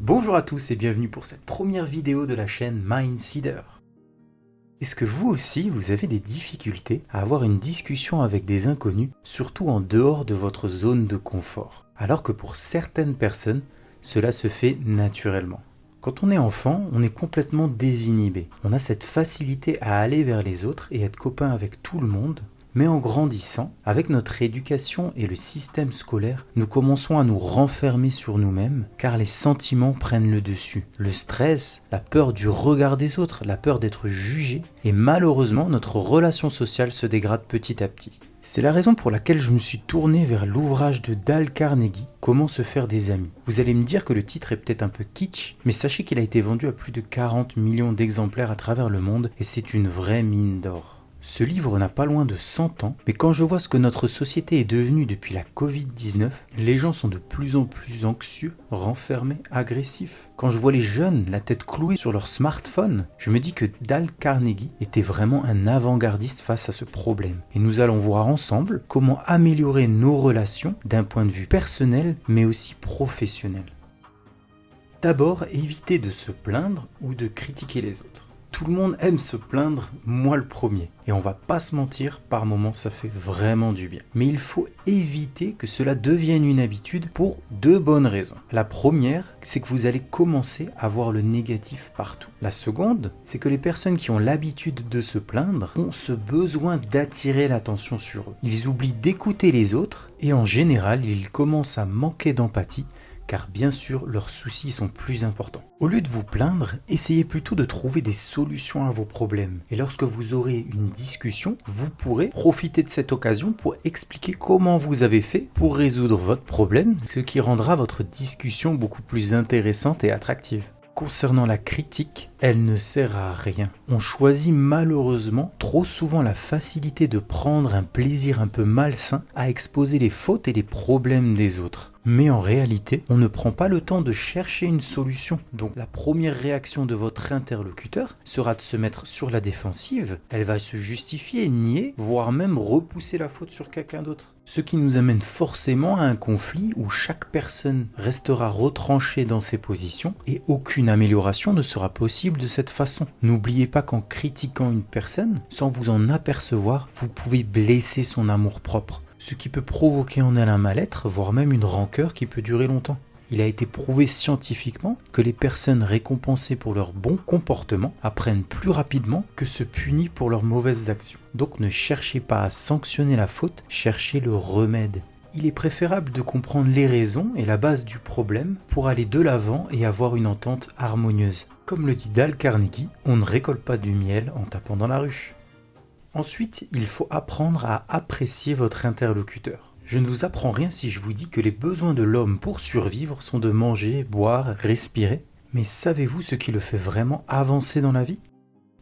Bonjour à tous et bienvenue pour cette première vidéo de la chaîne Mindseeder. Est-ce que vous aussi, vous avez des difficultés à avoir une discussion avec des inconnus, surtout en dehors de votre zone de confort, alors que pour certaines personnes, cela se fait naturellement? Quand on est enfant, on est complètement désinhibé. On a cette facilité à aller vers les autres et être copain avec tout le monde. Mais en grandissant, avec notre éducation et le système scolaire, nous commençons à nous renfermer sur nous-mêmes car les sentiments prennent le dessus. Le stress, la peur du regard des autres, la peur d'être jugé et malheureusement notre relation sociale se dégrade petit à petit. C'est la raison pour laquelle je me suis tourné vers l'ouvrage de Dale Carnegie, Comment se faire des amis. Vous allez me dire que le titre est peut-être un peu kitsch, mais sachez qu'il a été vendu à plus de 40 millions d'exemplaires à travers le monde et c'est une vraie mine d'or. Ce livre n'a pas loin de 100 ans, mais quand je vois ce que notre société est devenue depuis la Covid-19, les gens sont de plus en plus anxieux, renfermés, agressifs. Quand je vois les jeunes, la tête clouée sur leur smartphone, je me dis que Dale Carnegie était vraiment un avant-gardiste face à ce problème. Et nous allons voir ensemble comment améliorer nos relations d'un point de vue personnel, mais aussi professionnel. D'abord, évitez de se plaindre ou de critiquer les autres. Tout le monde aime se plaindre, moi le premier. Et on va pas se mentir, par moments ça fait vraiment du bien. Mais il faut éviter que cela devienne une habitude pour deux bonnes raisons. La première, c'est que vous allez commencer à voir le négatif partout. La seconde, c'est que les personnes qui ont l'habitude de se plaindre ont ce besoin d'attirer l'attention sur eux. Ils oublient d'écouter les autres et en général, ils commencent à manquer d'empathie car bien sûr leurs soucis sont plus importants. Au lieu de vous plaindre, essayez plutôt de trouver des solutions à vos problèmes. Et lorsque vous aurez une discussion, vous pourrez profiter de cette occasion pour expliquer comment vous avez fait pour résoudre votre problème, ce qui rendra votre discussion beaucoup plus intéressante et attractive. Concernant la critique, elle ne sert à rien. On choisit malheureusement trop souvent la facilité de prendre un plaisir un peu malsain à exposer les fautes et les problèmes des autres. Mais en réalité, on ne prend pas le temps de chercher une solution. Donc la première réaction de votre interlocuteur sera de se mettre sur la défensive. Elle va se justifier, nier, voire même repousser la faute sur quelqu'un d'autre. Ce qui nous amène forcément à un conflit où chaque personne restera retranchée dans ses positions et aucune amélioration ne sera possible de cette façon. N'oubliez pas qu'en critiquant une personne, sans vous en apercevoir, vous pouvez blesser son amour-propre. Ce qui peut provoquer en elle un mal-être, voire même une rancœur qui peut durer longtemps. Il a été prouvé scientifiquement que les personnes récompensées pour leur bon comportement apprennent plus rapidement que ceux punis pour leurs mauvaises actions. Donc ne cherchez pas à sanctionner la faute, cherchez le remède. Il est préférable de comprendre les raisons et la base du problème pour aller de l'avant et avoir une entente harmonieuse. Comme le dit Dale Carnegie, on ne récolte pas du miel en tapant dans la ruche. Ensuite, il faut apprendre à apprécier votre interlocuteur. Je ne vous apprends rien si je vous dis que les besoins de l'homme pour survivre sont de manger, boire, respirer. Mais savez-vous ce qui le fait vraiment avancer dans la vie?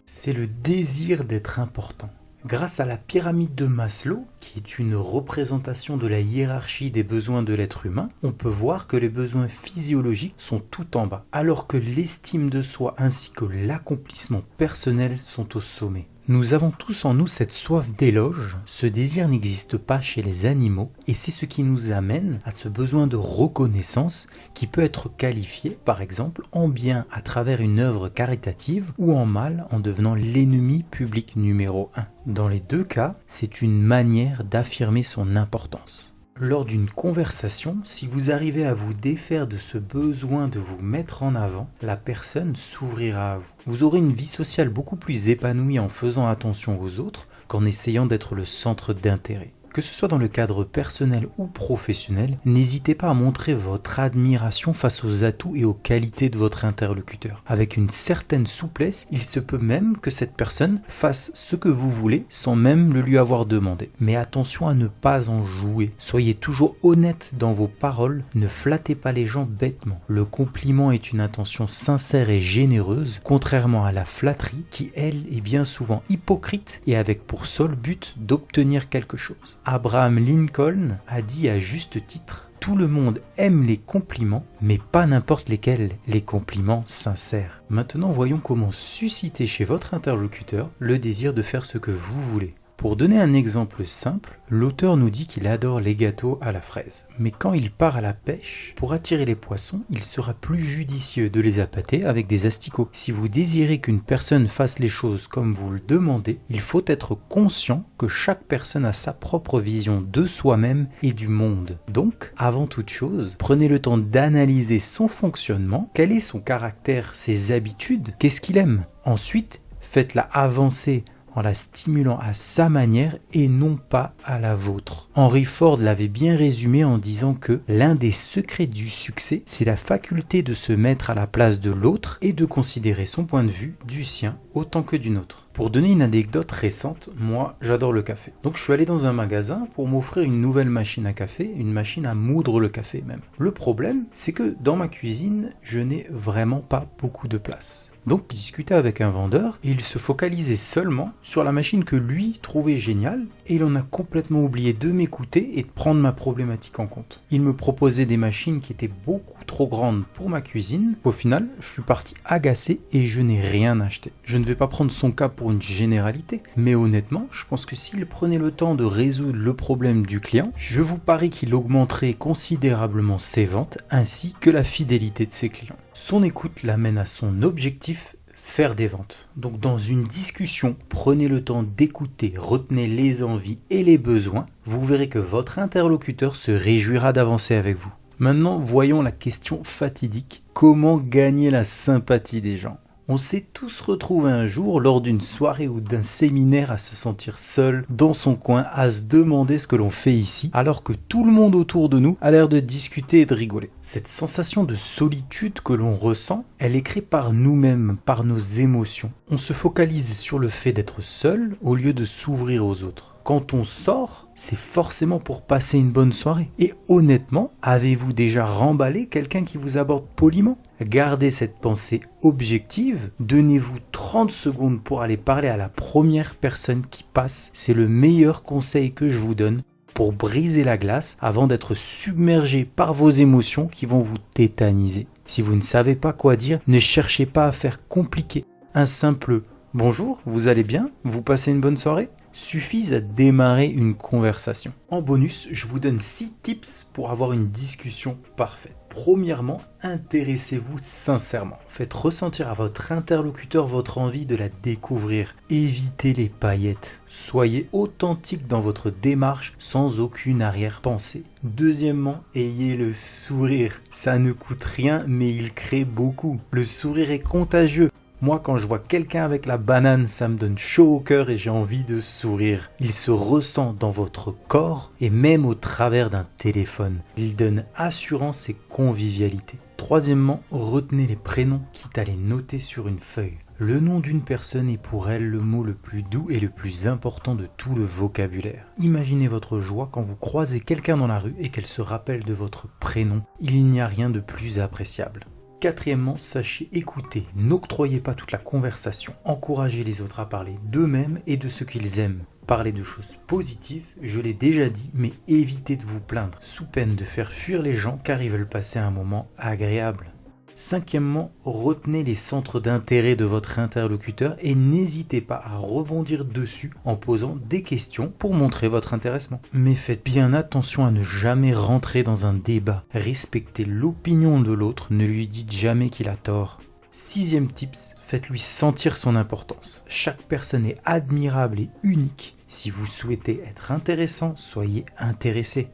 C'est le désir d'être important. Grâce à la pyramide de Maslow, qui est une représentation de la hiérarchie des besoins de l'être humain, on peut voir que les besoins physiologiques sont tout en bas, alors que l'estime de soi ainsi que l'accomplissement personnel sont au sommet. Nous avons tous en nous cette soif d'éloge, ce désir n'existe pas chez les animaux et c'est ce qui nous amène à ce besoin de reconnaissance qui peut être qualifié par exemple en bien à travers une œuvre caritative ou en mal en devenant l'ennemi public numéro 1. Dans les deux cas, c'est une manière d'affirmer son importance. Lors d'une conversation, si vous arrivez à vous défaire de ce besoin de vous mettre en avant, la personne s'ouvrira à vous. Vous aurez une vie sociale beaucoup plus épanouie en faisant attention aux autres qu'en essayant d'être le centre d'intérêt. Que ce soit dans le cadre personnel ou professionnel, n'hésitez pas à montrer votre admiration face aux atouts et aux qualités de votre interlocuteur. Avec une certaine souplesse, il se peut même que cette personne fasse ce que vous voulez sans même le lui avoir demandé. Mais attention à ne pas en jouer. Soyez toujours honnête dans vos paroles, ne flattez pas les gens bêtement. Le compliment est une intention sincère et généreuse, contrairement à la flatterie qui, elle, est bien souvent hypocrite et avec pour seul but d'obtenir quelque chose. Abraham Lincoln a dit à juste titre « Tout le monde aime les compliments, mais pas n'importe lesquels, les compliments sincères. » Maintenant, voyons comment susciter chez votre interlocuteur le désir de faire ce que vous voulez. Pour donner un exemple simple, l'auteur nous dit qu'il adore les gâteaux à la fraise. Mais quand il part à la pêche, pour attirer les poissons, il sera plus judicieux de les appâter avec des asticots. Si vous désirez qu'une personne fasse les choses comme vous le demandez, il faut être conscient que chaque personne a sa propre vision de soi-même et du monde. Donc, avant toute chose, prenez le temps d'analyser son fonctionnement, quel est son caractère, ses habitudes, qu'est-ce qu'il aime. Ensuite, faites-la avancer en la stimulant à sa manière et non pas à la vôtre. Henry Ford l'avait bien résumé en disant que l'un des secrets du succès, c'est la faculté de se mettre à la place de l'autre et de considérer son point de vue, du sien, autant que du nôtre. Pour donner une anecdote récente, moi j'adore le café. Donc je suis allé dans un magasin pour m'offrir une nouvelle machine à café, une machine à moudre le café même. Le problème, c'est que dans ma cuisine, je n'ai vraiment pas beaucoup de place. Donc je discutais avec un vendeur et il se focalisait seulement sur la machine que lui trouvait géniale et il en a complètement oublié de m'écouter et de prendre ma problématique en compte. Il me proposait des machines qui étaient beaucoup trop grandes pour ma cuisine. Au final, je suis parti agacé et je n'ai rien acheté. Je ne vais pas prendre son cas pour une généralité, mais honnêtement, je pense que s'il prenait le temps de résoudre le problème du client, je vous parie qu'il augmenterait considérablement ses ventes ainsi que la fidélité de ses clients. Son écoute l'amène à son objectif, faire des ventes. Donc dans une discussion, prenez le temps d'écouter, retenez les envies et les besoins, vous verrez que votre interlocuteur se réjouira d'avancer avec vous. Maintenant, voyons la question fatidique, comment gagner la sympathie des gens ? On s'est tous retrouvés un jour lors d'une soirée ou d'un séminaire à se sentir seul dans son coin, à se demander ce que l'on fait ici, alors que tout le monde autour de nous a l'air de discuter et de rigoler. Cette sensation de solitude que l'on ressent, elle est créée par nous-mêmes, par nos émotions. On se focalise sur le fait d'être seul au lieu de s'ouvrir aux autres. Quand on sort, c'est forcément pour passer une bonne soirée. Et honnêtement, avez-vous déjà remballé quelqu'un qui vous aborde poliment ? Gardez cette pensée objective, donnez-vous 30 secondes pour aller parler à la première personne qui passe. C'est le meilleur conseil que je vous donne pour briser la glace avant d'être submergé par vos émotions qui vont vous tétaniser. Si vous ne savez pas quoi dire, ne cherchez pas à faire compliqué. Un simple « Bonjour, vous allez bien ? Vous passez une bonne soirée ?» suffisent à démarrer une conversation. En bonus, je vous donne 6 tips pour avoir une discussion parfaite. Premièrement, intéressez-vous sincèrement. Faites ressentir à votre interlocuteur votre envie de la découvrir. Évitez les paillettes. Soyez authentique dans votre démarche sans aucune arrière-pensée. Deuxièmement, ayez le sourire. Ça ne coûte rien, mais il crée beaucoup. Le sourire est contagieux. Moi, quand je vois quelqu'un avec la banane, ça me donne chaud au cœur et j'ai envie de sourire. Il se ressent dans votre corps et même au travers d'un téléphone. Il donne assurance et convivialité. Troisièmement, retenez les prénoms quitte à les noter sur une feuille. Le nom d'une personne est pour elle le mot le plus doux et le plus important de tout le vocabulaire. Imaginez votre joie quand vous croisez quelqu'un dans la rue et qu'elle se rappelle de votre prénom. Il n'y a rien de plus appréciable. Quatrièmement, sachez écouter, n'octroyez pas toute la conversation, encouragez les autres à parler d'eux-mêmes et de ce qu'ils aiment. Parlez de choses positives, je l'ai déjà dit, mais évitez de vous plaindre, sous peine de faire fuir les gens car ils veulent passer un moment agréable. Cinquièmement, retenez les centres d'intérêt de votre interlocuteur et n'hésitez pas à rebondir dessus en posant des questions pour montrer votre intéressement. Mais faites bien attention à ne jamais rentrer dans un débat. Respectez l'opinion de l'autre, ne lui dites jamais qu'il a tort. Sixième tips, faites-lui sentir son importance. Chaque personne est admirable et unique. Si vous souhaitez être intéressant, soyez intéressé.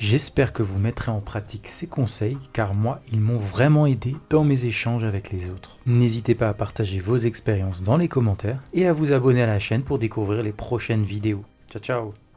J'espère que vous mettrez en pratique ces conseils car moi, ils m'ont vraiment aidé dans mes échanges avec les autres. N'hésitez pas à partager vos expériences dans les commentaires et à vous abonner à la chaîne pour découvrir les prochaines vidéos. Ciao ciao!